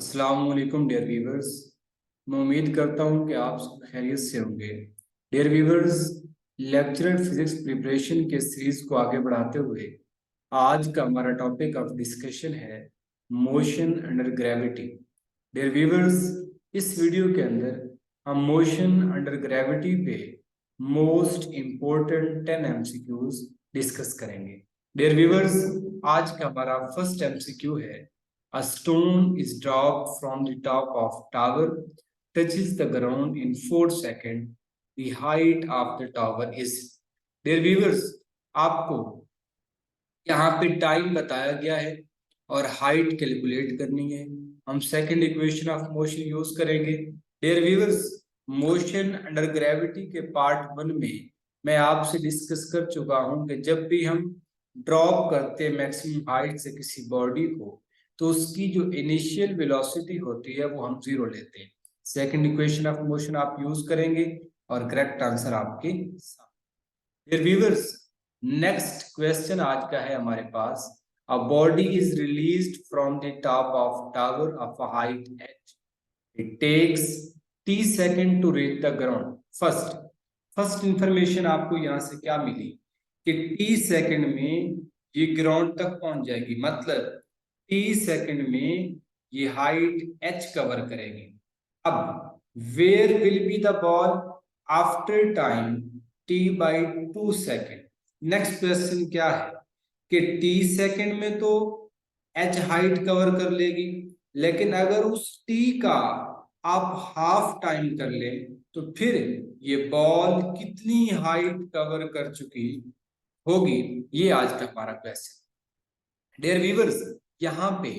अस्सलाम वालेकुम dear viewers. मैं उम्मीद करता हूं कि आप सब खैरियत से होंगे। Dear viewers, lecturer physics preparation के सीरीज को आगे बढ़ाते हुए आज का हमारा टॉपिक ऑफ डिस्कशन है motion under gravity. Dear viewers, इस वीडियो के अंदर हम मोशन अंडर ग्रेविटी पे मोस्ट इम्पोर्टेंट 10 एमसीक्यूज डिस्कस करेंगे। डियर व्यूवर्स, आज का हमारा फर्स्ट एमसीक्यू है A stone is dropped from the top of tower, touches the ground in 4 seconds. The height of the tower is. Dear viewers, आपको यहाँ पे time बताया गया है और हाइट कैलकुलेट करनी है। हम second equation of motion use करेंगे। Dear viewers, motion under gravity के पार्ट 1 में मैं आपसे डिस्कस कर चुका हूं कि जब भी हम ड्रॉप करते हैं मैक्सिमम हाइट से किसी बॉडी को, तो उसकी जो इनिशियल वेलोसिटी होती है वो हम 0 लेते हैं। सेकंड इक्वेशन ऑफ मोशन आप यूज करेंगे और करेक्ट आंसर आपके सामने। डियर व्यूअर्स, नेक्स्ट क्वेश्चन आज का है हमारे पास। A body is released from the top of tower of a height h. It takes t second to reach the ground. First information आपको यहां से क्या मिली कि t सेकंड में ये ग्राउंड तक पहुंच जाएगी, मतलब t सेकंड में ये हाइट h कवर करेगी। अब where will be the ball after time t/2 second. Next question क्या है कि t सेकंड में तो h हाइट कवर कर लेगी, लेकिन अगर उस t का आप हाफ टाइम कर ले तो फिर ये बॉल कितनी हाइट कवर कर चुकी होगी, ये आज का हमारा क्वेश्चन। डियर व्यूअर्स, यहाँ पे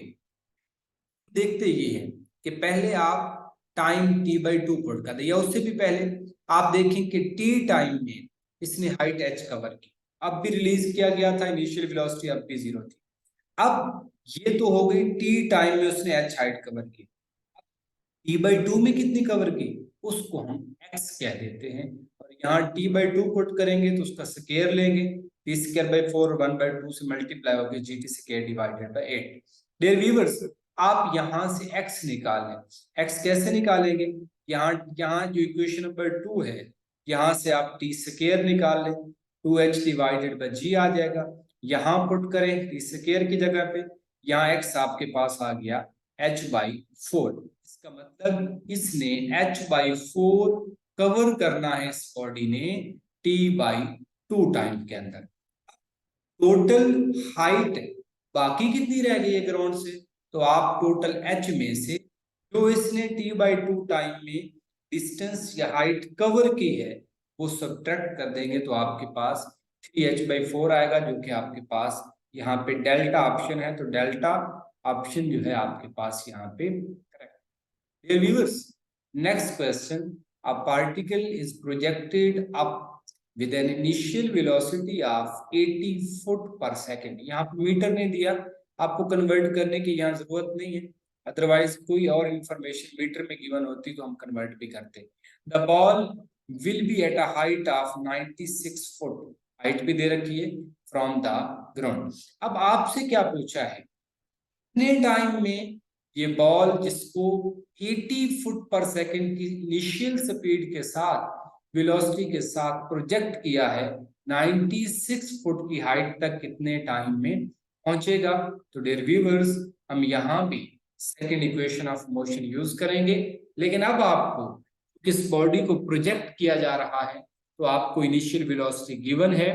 देखते ये है कि पहले आप टाइम t/2 पुट कर दे, या उससे भी पहले आप देखें कि t टाइम में इसने हाइट h कवर की, अब भी रिलीज किया गया था, इनिशियल वेलोसिटी अब भी 0 थी। अब ये तो हो गई t टाइम में उसने h हाइट कवर की, t/2 में कितनी कवर की उसको हम x कह देते हैं, और यहाँ t/2 पुट करेंगे तो उसका स्क्वायर लेंगे, t²/4 1/2 से मल्टीप्लाई होगी gt² divided by 8। Dear viewers, आप यहाँ से x निकाल लें। x कैसे निकालेंगे? यहाँ जो इक्वेशन नंबर 2 है, यहाँ से आप t² निकाल लें, 2h डिवाइडेड बाय g आ जाएगा। यहाँ पुट करें t² की जगह पे, यहाँ x आपके पास आ गया h/4। इसका मतलब इसने h/4 कवर करना है इस बॉडी ने t/2 टाइम के अंदर। टोटल हाइट बाकी कितनी रह गई है ग्राउंड से, तो आप टोटल h में से जो इसने t/2 टाइम में डिस्टेंस या हाइट कवर की है वो सब्ट्रैक्ट कर देंगे तो आपके पास 3h/4 आएगा, जो कि आपके पास यहाँ पे डेल्टा ऑप्शन है, तो डेल्टा ऑप्शन जो है आपके पास यहाँ पे correct. Dear viewers, next question. A particle is projected up with an initial velocity of 80 foot पर सेकेंड। यहाँ पे मीटर नहीं दिया, आपको कन्वर्ट करने की यहाँ जरूरत नहीं है, अदरवाइज कोई और इंफॉर्मेशन मीटर में गिवन होती तो हम कन्वर्ट भी करते। The ball will be at a height of 96 foot, height भी दे रखी है फ्रॉम द ग्राउंड। अब आपसे क्या पूछा है, कितने टाइम में ये बॉल जिसको 80 फुट पर सेकंड की इनिशियल स्पीड के साथ वेलोसिटी के साथ प्रोजेक्ट किया है 96 फुट की हाइट तक कितने टाइम में पहुंचेगा। तो डियर व्यूअर्स, हम यहाँ भी second equation of motion use करेंगे, लेकिन अब आपको किस बॉडी को प्रोजेक्ट किया जा रहा है तो आपको इनिशियल वेलोसिटी गिवन है।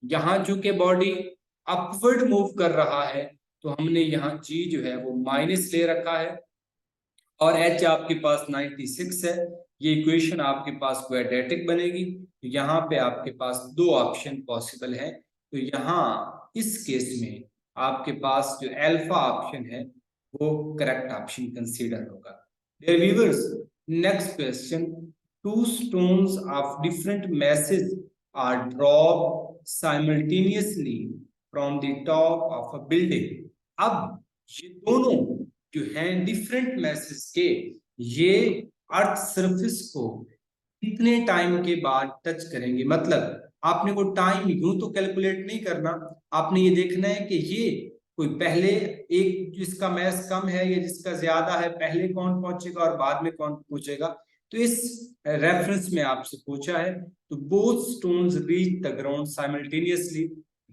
यहाँ चूंकि बॉडी अपवर्ड मूव कर रहा है तो हमने यहाँ g जो है वो माइनस ले रखा है, और h आपके पास 96 है। ये इक्वेशन आपके पास क्वाड्रेटिक बनेगी, तो यहाँ पे आपके पास दो ऑप्शन पॉसिबल है, तो यहाँ इस केस में आपके पास जो अल्फा ऑप्शन है वो करेक्ट ऑप्शन कंसीडर होगा। Dear viewers, next question. Two stones of different masses are dropped simultaneously from the top of a building. अब ये दोनों जो हैं डिफरेंट मैसेज के, ये अर्थ सरफेस को कितने टाइम के बाद टच करेंगे, मतलब आपने को टाइम यूं तो कैलकुलेट नहीं करना, आपने ये देखना है कि ये कोई पहले, एक जिसका मैस कम है या जिसका ज्यादा है, पहले कौन पहुंचेगा और बाद में कौन पहुंचेगा। तो इस रेफरेंस में आपसे पूछा है, तो both stones reach the ground simultaneously.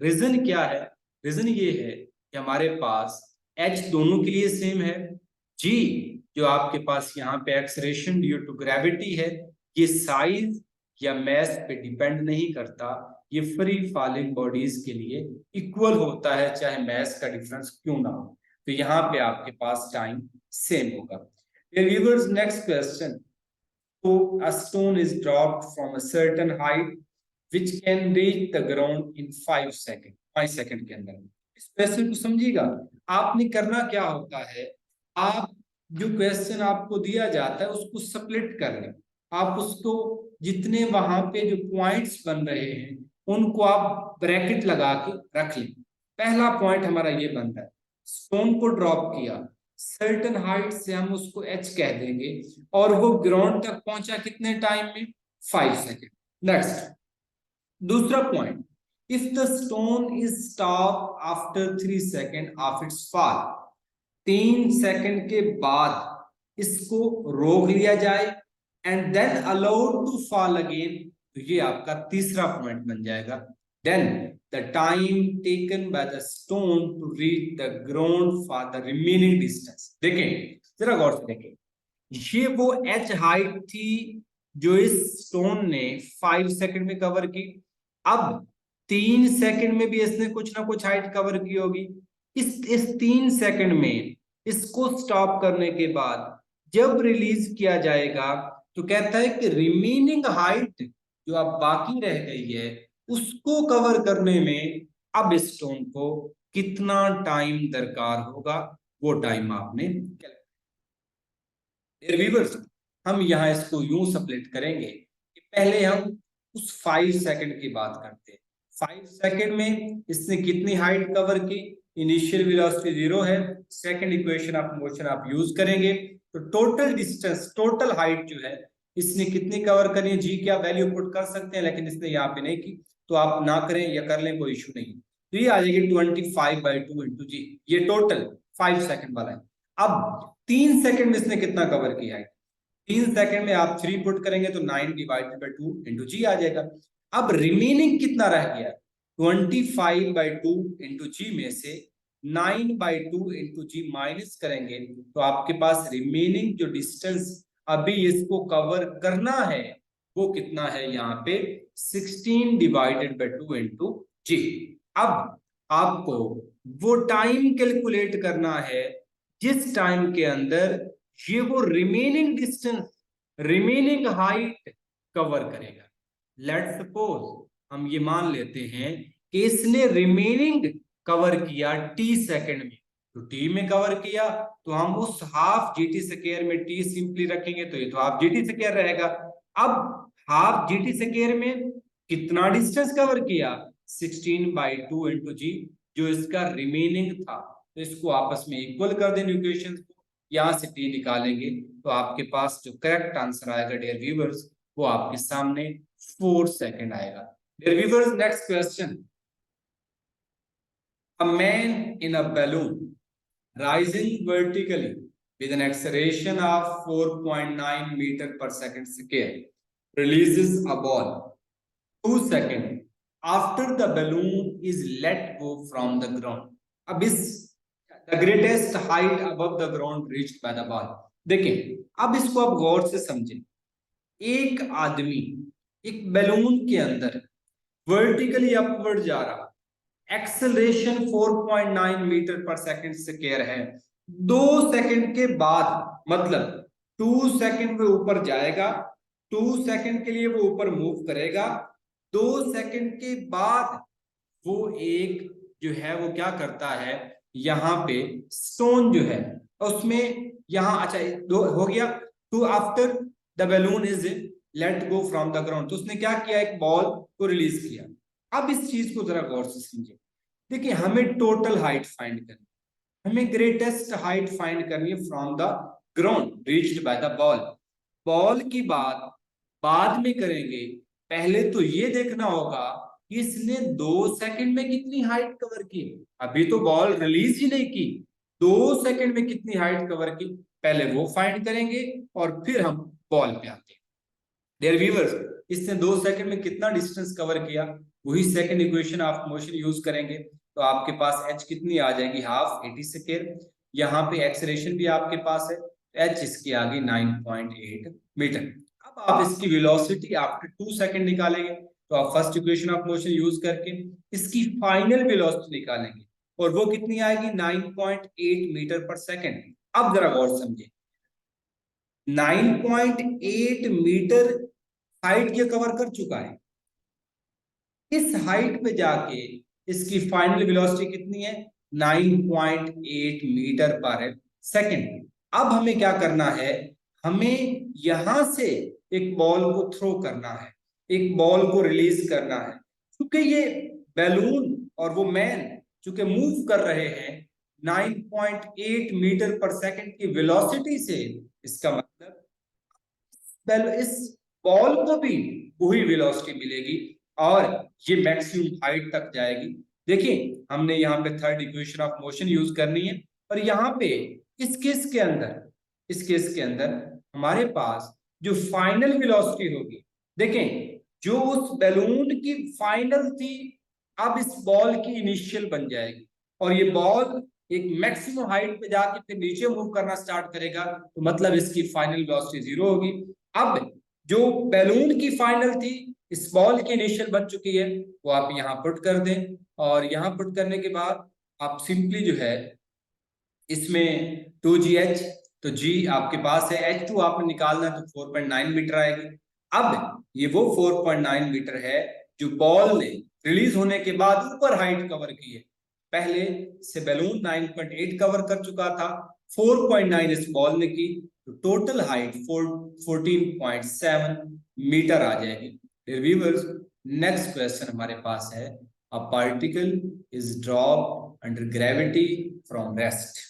Reason क्या है? रीजन ये है कि हमारे पास एच दोनों के लिए सेम है, जी जो आपके पास यहाँ पे एक्सलेरेशन ड्यू टू ग्रेविटी है, ये साइज या मैस पे डिपेंड नहीं करता, ये फ्री फॉलिंग बॉडीज के लिए इक्वल होता है, चाहे मैस का डिफरेंस क्यों ना हो। तो यहाँ पे आपके पास टाइम सेम होगा। Viewers, next question. So a stone is dropped from a certain height which can reach the ground in 5 seconds, 5 second के अंदर। इस क्वेश्चन को समझिएगा। आपने करना क्या होता है, आप जो क्वेश्चन आपको दिया जाता है उसको स्प्लिट कर लें। आप उसको जितने वहां पे जो पॉइंट्स बन रहे हैं उनको आप ब्रैकेट लगा के रख लें। पहला पॉइंट हमारा ये बनता है, स्टोन को ड्रॉप किया सर्टेन हाइट से, हम उसको एच कह देंगे, और वो ग्राउंड तक पहुंचा कितने टाइम में? 5 सेकेंड। नेक्स्ट, दूसरा point, if the stone is stop after 3 second of its fall, 3 second के बाद इसको रोक लिया जाए and then allowed to fall again, तो ये आपका तीसरा पॉइंट बन जाएगा। Then the time taken by the stone to reach the ground for the remaining distance. देखें, जरा गौर से देखें, ये वो एच हाइट थी जो इस स्टोन ने 5 सेकंड में कवर की। अब 3 सेकंड में भी इसने कुछ ना कुछ हाइट कवर की होगी। इस 3 सेकंड में इसको स्टॉप करने के बाद जब रिलीज किया जाएगा तो कहता है कि रिमेनिंग हाइट जो अब बाकी रह गई है उसको कवर करने में अब स्टोन को कितना टाइम दरकार होगा, वो टाइम आपने व्यूअर्स। हम यहाँ इसको यूं स्प्लिट करेंगे कि पहले हम उस 5 सेकंड की बात करते हैं। 5 सेकंड में इसने कितनी हाइट कवर की? इनिशियल वेलोसिटी 0 है, सेकंड इक्वेशन ऑफ मोशन आप यूज करेंगे, तो टोटल डिस्टेंस, टोटल हाइट जो है इसने कितनी कवर करनी है, जी क्या वैल्यू पुट कर सकते हैं, लेकिन इसने यहाँ पे नहीं की, तो आप ना करें या कर लें कोई इशू नहीं। तो ये आ जाएगी 25/2 इंटू जी, ये टोटल 5 सेकंड वाला है। अब 3 सेकंड में इसने कितना कवर किया है? 3 सेकंड में आप 3 पुट करेंगे तो 9/2 इंटू जी आ जाएगा। अब रिमेनिंग कितना रह गया? 25/2 इंटू जी में से 9/2 इंटू जी माइनस करेंगे तो आपके पास रिमेनिंग जो डिस्टेंस अभी इसको कवर करना है वो कितना है? यहाँ पे 16/2 इंटू जी। अब आपको वो टाइम कैलकुलेट करना है जिस टाइम के अंदर ये वो remaining distance, remaining height cover करेगा। लेट्स सपोज हम ये मान लेते हैं कि इसने रिमेनिंग कवर किया टी सेकंड में, तो टी में कवर किया तो हम उस हाफ जीटी स्क्वायर में टी सिंपली रखेंगे तो ये तो हाफ जीटी स्क्वायर रहेगा। अब हाफ जीटी स्क्वायर में कितना डिस्टेंस कवर किया? 16/2 इंटू जी, जो इसका रिमेनिंग था। तो इसको आपस में इक्वल कर दें इक्वेशंस को, यहां से टी निकालेंगे तो आपके पास जो करेक्ट आंसर आएगा डियर व्यूअर्स वो आपके सामने 4 सेकंड आएगा। Dear viewers, next question. A man in a balloon rising vertically with an acceleration of 4.9 meter per second square releases a ball 2 seconds after the balloon is let go from the ground. अब इस the greatest height above the ground reached by the ball। देखिए, अब इसको आप गौर से समझें। एक आदमी एक बैलून के अंदर वर्टिकली अपवर्ड जा रहा, एक्सेलरेशन 4.9 मीटर पर सेकंड स्क्वायर है, 2 सेकंड के बाद, मतलब 2 सेकंड में ऊपर जाएगा, 2 सेकंड के लिए वो ऊपर मूव करेगा, 2 सेकंड के बाद वो एक जो है वो क्या करता है, यहाँ पे स्टोन जो है उसमें यहाँ, अच्छा दो हो गया, two after the balloon is let go from the ground, तो उसने क्या किया, एक बॉल को रिलीज किया। अब इस चीज को जरा गौर से समझिए। देखिए, हमें टोटल हाइट फाइंड करनी, हमें ग्रेटेस्ट हाइट फाइंड करनी है from the ground reached by the ball. Ball की बात बाद में करेंगे, पहले तो ये देखना होगा इसने 2 सेकंड में कितनी हाइट कवर की? अभी तो बॉल रिलीज ही नहीं की, 2 सेकंड में कितनी हाइट कवर की, पहले वो फाइंड करेंगे और फिर हम बॉल पे आते हैं। डियर व्यूअर्स, इसने 2 सेकंड में कितना डिस्टेंस कवर किया, वही second equation of motion use करेंगे। तो आपके पास h कितनी आ जाएगी, हाफ 80 स्क्वायर। यहाँ पे एक्सेलरेशन भी आपके पास है, h इसकी आ गई 9.8 मीटर। अब आप इसकी वेलोसिटी आफ्टर 2 सेकंड निकालेंगे, तो आप first equation of motion use करके इसकी फाइनल वेलोसिटी निकालेंगे, और वो कितनी आएगी, 9.8 मीटर पर सेकंड। अब जरा गौर समझिए, 9.8 मीटर हाइट ये कवर कर चुका है। इस हाइट पे जाके इसकी फाइनल वेलोसिटी कितनी है, 9.8 मीटर पर सेकंड। अब हमें क्या करना है, हमें यहां से एक बॉल को थ्रो करना है, एक बॉल को रिलीज करना है। क्योंकि ये बैलून और वो मैन चूंकि मूव कर रहे हैं 9.8 मीटर पर सेकंड की वेलोसिटी से, इसका मतलब इस बॉल को भी वही वेलोसिटी मिलेगी और ये मैक्सिमम हाइट तक जाएगी। देखिए, हमने यहाँ पे third equation of motion use करनी है, और यहाँ पे इस केस के अंदर हमारे पास जो फाइनल वेलोसिटी होगी, देखें जो उस बैलून की फाइनल थी, अब इस बॉल की इनिशियल बन जाएगी, और ये बॉल एक मैक्सिमम हाइट पे जाके फिर नीचे मूव करना स्टार्ट करेगा, तो मतलब इसकी फाइनल वेलोसिटी 0 होगी। अब जो बैलून की फाइनल थी, इस बॉल की इनिशियल बन चुकी है, वो आप यहाँ पुट कर दें, और यहाँ पुट करने के बाद आप सिंपली जो है इसमें 2gh, तो g आपके पास है, h2 आपने निकालना है तो 4.9 मीटर आएगी। अब ये वो 4.9 मीटर है जो बॉल ने रिलीज होने के बाद ऊपर हाइट कवर की है। पहले से बैलून 9.8 कवर कर चुका था, 4.9 इस बॉल ने की, तो टोटल हाइट 14.7 मीटर आ जाएगी। व्यूअर्स, नेक्स्ट क्वेश्चन हमारे पास है, a particle is dropped under gravity from rest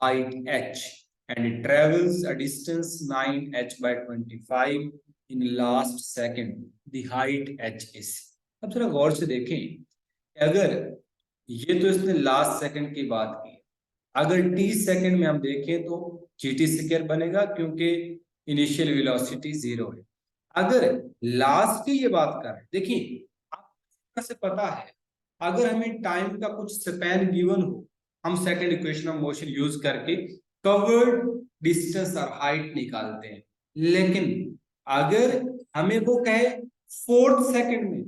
height h and it travels a distance 9h by 25 in last second, the height h is। अब जरा गौर से देखें, अगर ये तो इसने लास्ट सेकंड की बात की, अगर t सेकंड में हम देखें तो gt स्क्वायर बनेगा, क्योंकि इनिशियल वेलोसिटी 0 है। अगर लास्ट की ये बात कर रहे हैं, देखिए आपको से पता है, अगर हमें टाइम का कुछ स्पैन गिवन हो, हम second equation of motion use करके कवर्ड डिस्टेंस और हाइट निकालते हैं। लेकिन अगर हमें वो कहे 4th सेकंड में,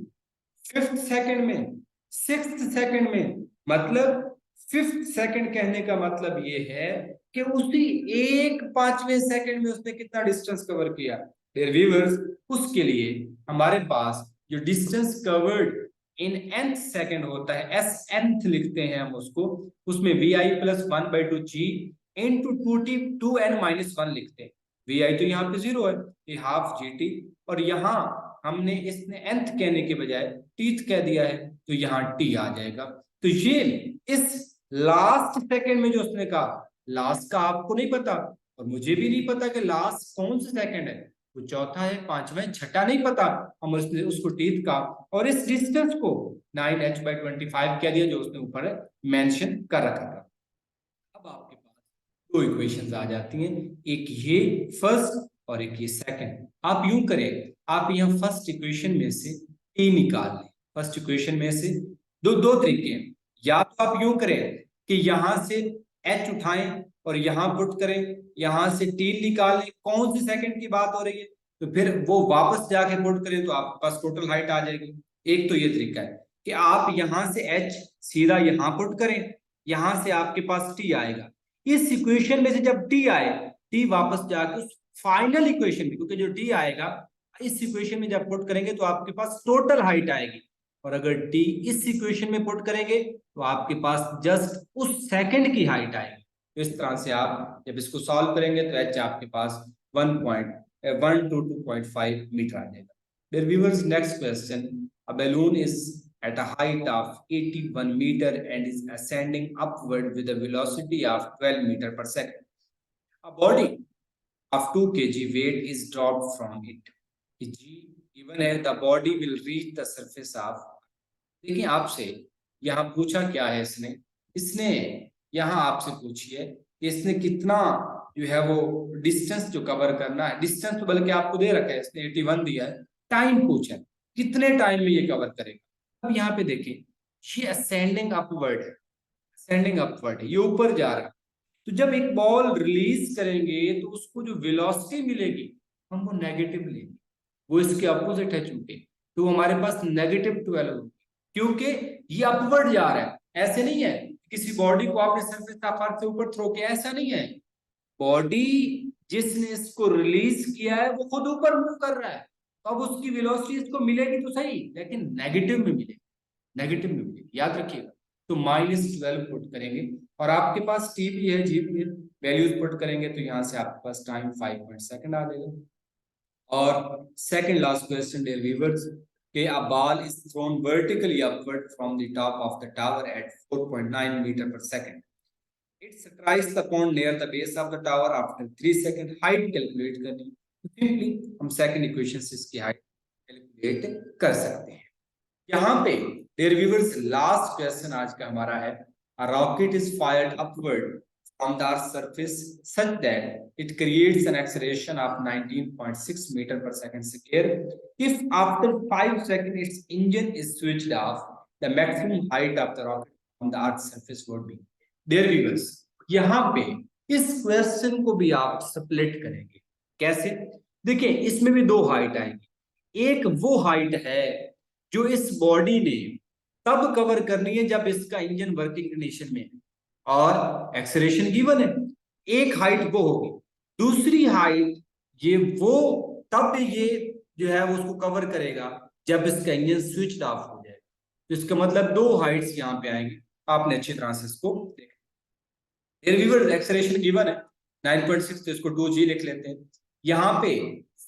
5th सेकंड में, 6th सेकंड में, मतलब 5th सेकंड कहने का मतलब ये है कि उसी 1/5वें सेकंड में उसने कितना डिस्टेंस कवर किया। डियर व्यूअर्स, उसके लिए हमारे पास जो distance covered in nth second होता है, एस nth लिखते हैं हम उसको, उसमें vi plus 1/2g into 2n-1 लिखते हैं। vi तो यहाँ पे 0 है, ये हाफ gt, और यहाँ हमने इसने nth कहने के बजाय टीथ कह दिया है, तो यहाँ t आ जाएगा। तो ये इस लास्ट सेकंड में जो उसने कहा, लास्ट का आपको नहीं पता और मुझे भी नहीं पता कि लास्ट कौन सा सेकंड है, वो चौथा है, पांचवा है, छठा नहीं पता, हम उसने उसको टीथ का और इस डिस्टेंस को 9h by 25 कह दिया, जो उसने ऊपर मेंशन कर रखा था। अब आपके पास दो इक्वेशंस आ जाती हैं, एक ये फर्स्ट और एक ये सेकंड। आप यूं करें, आप यहाँ फर्स्ट इक्वेशन में से t निकाल लें। फर्स्ट इक्वेशन में से दो तरीके हैं, या तो आप यूं करें कि यहां से h उठाएं और यहां पुट करें, यहां से t निकालें, कौन सी सेकंड की बात हो रही है, तो फिर वो वापस जाके पुट करें तो आपके पास टोटल हाइट आ जाएगी। एक तो ये तरीका है कि आप यहां से h सीधा यहां पुट करें, यहां से आपके पास t आएगा, इस इक्वेशन में से जब t आए, t वापस जाके उस फाइनल इक्वेशन में, क्योंकि जो t आएगा इस इक्वेशन में जब पुट करेंगे तो आपके पास टोटल हाइट आएगी, और अगर t इस इक्वेशन में पुट करेंगे तो आपके पास जस्ट उस सेकंड की हाइट आएगी। तो इस तरह से आप जब इसको सॉल्व करेंगे तो h आपके पास 1.1 to 2.5 मीटर आ जाएगा। Dear viewers, next question, a balloon is at a height of 81 meter and is ascending upward with a velocity of 12 meter per second. A body of 2 kg weight is dropped from it. G given है the body will reach the surface of. देखिए आपसे यहाँ पूछा क्या है इसने, इसने यहाँ आपसे पूछी है कि इसने कितना जो है वो डिस्टेंस जो कवर करना है, डिस्टेंस तो बल्कि आपको दे रखा है, इसने 81 दिया है, टाइम पूछा है कितने टाइम में ये कवर करेगा। अब यहाँ पे देखिए ये असेंडिंग अपवर्ड है, असेंडिंग अपवर्ड है, ये ऊपर जा रहा है। तो जब एक बॉल रिलीज करेंगे तो उसको जो वेलोसिटी मिलेगी हम वो नेगेटिव लेंगे, वो इसके अपोजिट है चूंकि, तो हमारे पास -12 होगी, क्योंकि ये अपवर्ड जा रहा है। ऐसे नहीं है किसी बॉडी को आपने सरफेस ऑफ से ऊपर थ्रो किया, ऐसा नहीं है। बॉडी जिसने इसको रिलीज किया है वो खुद ऊपर मूव कर रहा है, तो अब उसकी वेलोसिटी इसको मिलेगी तो सही, लेकिन नेगेटिव में मिलेगी, नेगेटिव में मिलेगी, याद रखिएगा। तो -12 पुट करेंगे और आपके पास टी भी है, जी भी है, वैल्यूज पुट करेंगे तो यहाँ से आपके पास टाइम 5 सेकंड आ जाएगा। और second last question dear viewers, कि a ball is thrown vertically upward from the top of the tower at 4.9 meter per second. It strikes the pond near the base of the tower after 3 seconds. Height calculate करनी, तो simply हम second equation से इसकी height calculate कर सकते हैं। यहाँ पे डियर व्यूअर्स लास्ट क्वेश्चन आज का हमारा है, a rocket is fired upward from the Earth's surface such that it creates an acceleration of 19.6 meter per second square. If after 5 seconds its engine is switched off, the maximum height of the rocket from the Earth's surface would be. Dear viewers, यहाँ पे इस question को भी आप split करेंगे, कैसे? देखिए इसमें भी दो हाइट आएंगी, एक वो हाइट है जो इस बॉडी ने तब कवर करनी है जब इसका इंजन वर्किंग कंडीशन में है और एक्सेलरेशन गिवन है, एक हाइट वो होगी। दूसरी हाइट ये वो तब ये जो है उसको कवर करेगा जब इसका इंजन स्विच ऑफ हो जाए। तो इसका मतलब दो हाइट्स यहाँ पे आएंगे, आपने अच्छी तरह से इसको देखा। एक्सेलरेशन गिवन है 9.6, तो इसको 2g लिख लेते हैं। यहाँ पे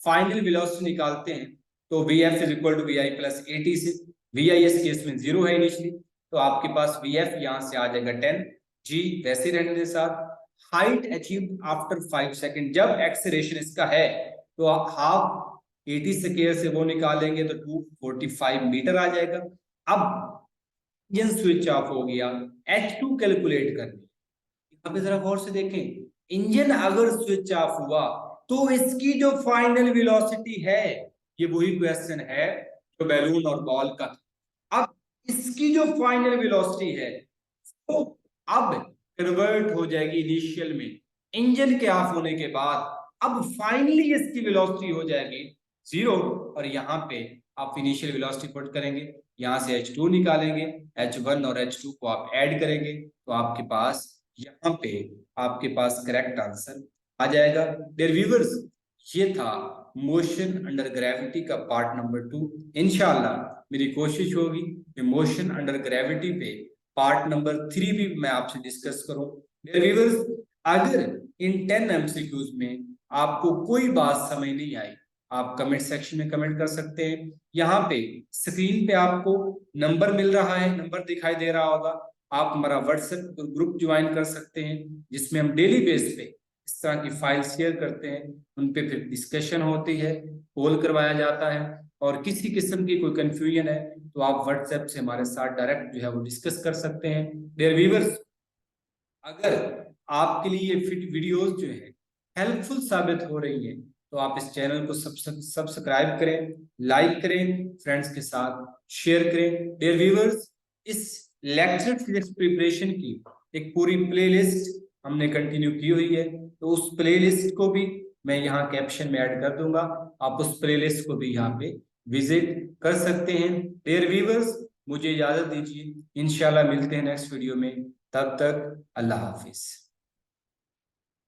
फाइनल वेलोसिटी निकालते हैं तो vf is equal to vi plus 80 से, vi इस केस में 0 है इनिशियली, तो आपके पास vf यहाँ से आ जाएगा 10, g वैसे रहने के साथ। हाइट अचीव्ड आफ्टर 5 सेकंड, जब एक्सेलरेशन इसका है तो हाफ 80 स्क्वायर से वो निकालेंगे तो 245 मीटर आ जाएगा। अब इंजन स्विच ऑफ हो गया, h2 कैलकुलेट करनी, यहाँ पे जरा गौर से देखें, इंजन अगर स्विच ऑफ हुआ तो इसकी जो फाइनल वेलोसिटी है, ये वही क्वेश्चन है जो बैलून और बॉल का था। अब इसकी जो फाइनल वेलोसिटी है तो अब कन्वर्ट हो जाएगी इनिशियल में, इंजन के ऑफ होने के बाद अब फाइनली इसकी वेलोसिटी हो जाएगी 0, और यहाँ पे आप इनिशियल वेलोसिटी पुट करेंगे, यहाँ से h2 निकालेंगे, h1 और h2 को आप ऐड करेंगे तो आपके पास यहाँ पे आपके पास करेक्ट आंसर आ जाएगा। डियर व्यूअर्स, ये था मोशन अंडर ग्रेविटी का पार्ट नंबर 2। इंशाल्लाह मेरी कोशिश होगी कि मोशन अंडर ग्रेविटी पे पार्ट नंबर 3 भी मैं आपसे डिस्कस करूं। डियर व्यूअर्स, अगर इन 10 MCQs में आपको कोई बात समझ नहीं आई, आप कमेंट सेक्शन में कमेंट कर सकते हैं। यहाँ पे स्क्रीन पे आपको नंबर मिल रहा है, नंबर दिखाई दे रहा होगा, आप हमारा व्हाट्सएप ग्रुप ज्वाइन कर सकते हैं जिसमें हम डेली बेस पे इस तरह की फाइल शेयर करते हैं, उन पे फिर डिस्कशन होती है, पोल करवाया जाता है, और किसी किस्म की कोई कंफ्यूजन है तो आप व्हाट्सएप से हमारे साथ डायरेक्ट जो है वो डिस्कस कर सकते हैं। डियर व्यूअर्स, अगर आपके लिए ये फिट वीडियोस जो है हेल्पफुल साबित हो रही है तो आप इस चैनल को सब्सक्राइब करें, लाइक करें, फ्रेंड्स के साथ शेयर करें। डियर व्यूअर्स, इस लेक्चर फिजिक्स प्रिपरेशन की एक पूरी प्लेलिस्ट हमने कंटिन्यू की हुई है, तो उस प्लेलिस्ट को भी मैं यहाँ कैप्शन में ऐड कर दूंगा, आप उस प्लेलिस्ट को भी यहाँ पे विजिट कर सकते हैं। डियर व्यूअर्स, मुझे इजाजत दीजिए, इंशाल्लाह मिलते हैं नेक्स्ट वीडियो में, तब तक अल्लाह हाफिज।